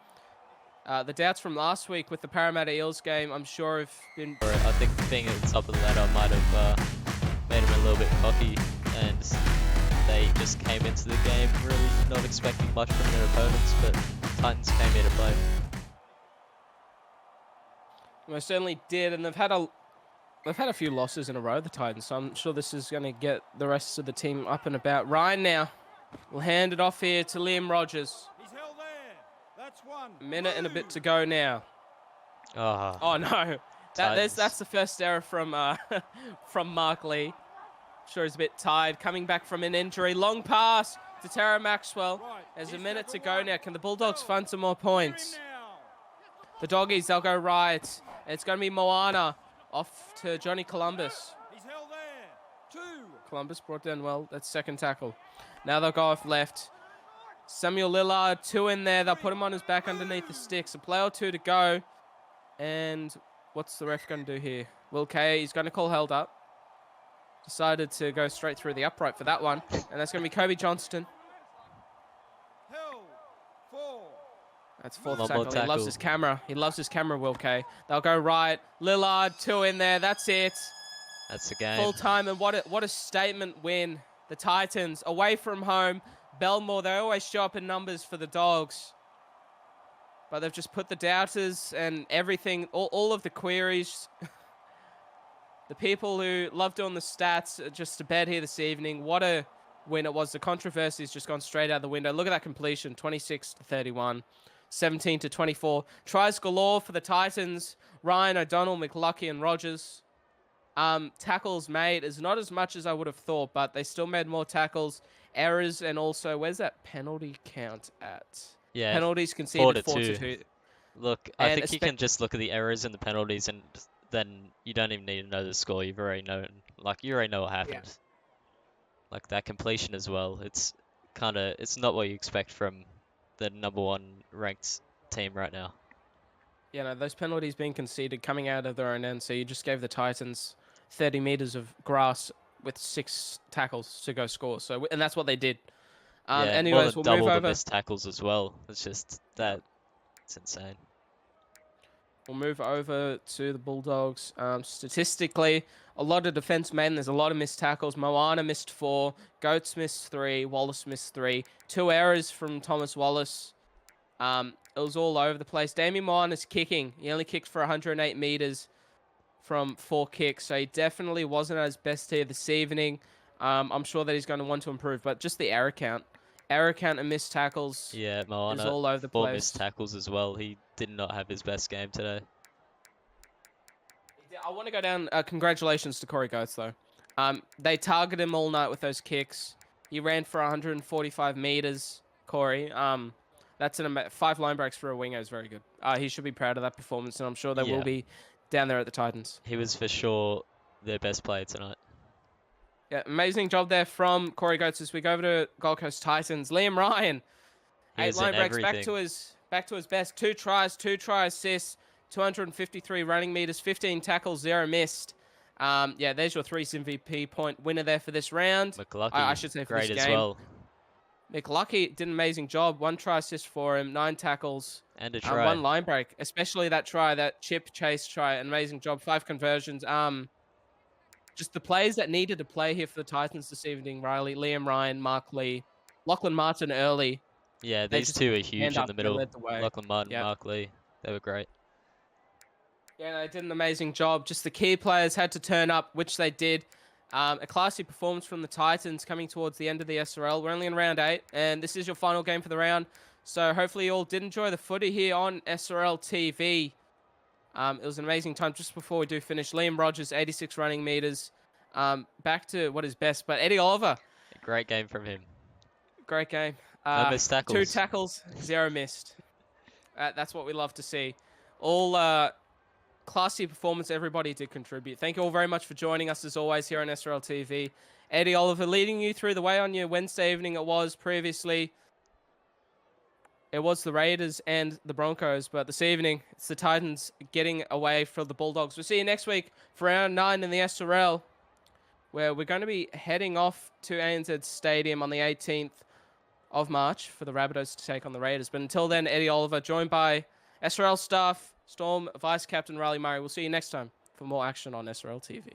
the doubts from last week with the Parramatta Eels game, I'm sure have been... I think being at the top of the ladder might have made him a little bit cocky, and they just came into the game really not expecting much from their opponents, but Titans came here to play. Most certainly did, and they've had a few losses in a row, the Titans, so I'm sure this is going to get the rest of the team up and about. Ryan now will hand it off here to Liam Rogers. A minute and a bit to go now. Oh no, that's the first error from from Mark Lee. Sure, he's a bit tired, coming back from an injury. Long pass to Tara Maxwell. There's a minute to go now. Can the Bulldogs find some more points? The Doggies, they'll go right. It's going to be Moana off to Johnny Columbus. Columbus brought down well. That's second tackle. Now they'll go off left. Samuel Lillard, 2 in there. They'll put him on his back underneath the sticks. A play or 2 to go. And what's the ref going to do here? Will Kay, he's going to call held up. Decided to go straight through the upright for that one. And that's going to be Kobe Johnston. That's fourth tackle. He loves his camera. He loves his camera, Will Kay. They'll go right. Lillard, 2 in there. That's it. That's the game. Full time, and what a statement win. The Titans, away from home. Belmore, they always show up in numbers for the Dogs. But they've just put the doubters and everything, all of the queries. The people who love doing the stats just to bed here this evening. What a win it was. The controversy has just gone straight out the window. Look at that completion, 26-31, 17-24. Tries galore for the Titans. Ryan, O'Donnell, McLucky, and Rogers. Tackles made is not as much as I would have thought, but they still made more tackles. Errors, and also, where's that penalty count at? Yeah, penalties conceded 4-2. Look, I think you can just look at the errors and the penalties, and then you don't even need to know the score. You've already known, you already know what happened. Yeah. Like that completion as well. It's kind of, it's not what you expect from the #1 ranked team right now. You know, those penalties being conceded coming out of their own end. So you just gave the Titans 30 meters of grass with 6 tackles to go score. So, and that's what they did. Yeah, more Anyways, than we'll move double the over. missed tackles as well. It's just that, it's insane. We'll move over to the Bulldogs. Statistically, a lot of defense men. There's a lot of missed tackles. Moana missed 4. Goats missed 3. Wallace missed 3. 2 errors from Thomas Wallace. It was all over the place. Damien Moana's kicking. He only kicked for 108 meters from 4 kicks. So he definitely wasn't at his best here this evening. I'm sure that he's going to want to improve. But just the error count. Error count and missed tackles Yeah, is Moana, all over the 4 place. missed tackles as well. He did not have his best game today. I want to go down. Congratulations to Corey Goetz, though. They targeted him all night with those kicks. He ran for 145 meters, Corey. That's 5 line breaks for a winger is very good. He should be proud of that performance, and I'm sure they will be down there at the Titans. He was for sure their best player tonight. Yeah, amazing job there from Corey Goetz. As we go over to Gold Coast Titans, Liam Ryan, He 8 was line in breaks, everything. back to his best. 2 tries, 2 try assists, 253 running meters, 15 tackles, 0 missed. Yeah, there's your 3 MVP point winner there for this round. McLucky, I should say for great this as game. well. McLucky did an amazing job. 1 try assist for him, 9 tackles, And a try. 1 line break. Especially that try, that chip chase try, an amazing job. 5 conversions. Just the players that needed to play here for the Titans this evening, Riley, Liam Ryan, Mark Lee, Lachlan Martin early. Yeah, They these just two are hand huge up in the and they middle. led the way. Lachlan Martin, Yep. Mark Lee, they were great. Yeah, they did an amazing job. Just the key players had to turn up, which they did. A classy performance from the Titans coming towards the end of the SRL. We're only in round 8, and this is your final game for the round. So hopefully you all did enjoy the footy here on SRL TV. It was an amazing time. Just before we do finish, Liam Rogers, 86 running meters. Back to what is best, but Eddie Oliver. A great game from him. Great game. No missed 2 tackles. tackles, 0 missed. That's what we love to see. All classy performance. Everybody did contribute. Thank you all very much for joining us as always here on SRL TV. Eddie Oliver leading you through the way on your Wednesday evening. It was previously. It was the Raiders and the Broncos, but this evening it's the Titans getting away from the Bulldogs. We'll see you next week for round 9 in the SRL, where we're going to be heading off to ANZ Stadium on the 18th of March for the Rabbitohs to take on the Raiders. But until then, Eddie Oliver, joined by SRL staff, Storm Vice Captain Riley Murray. We'll see you next time for more action on SRL TV.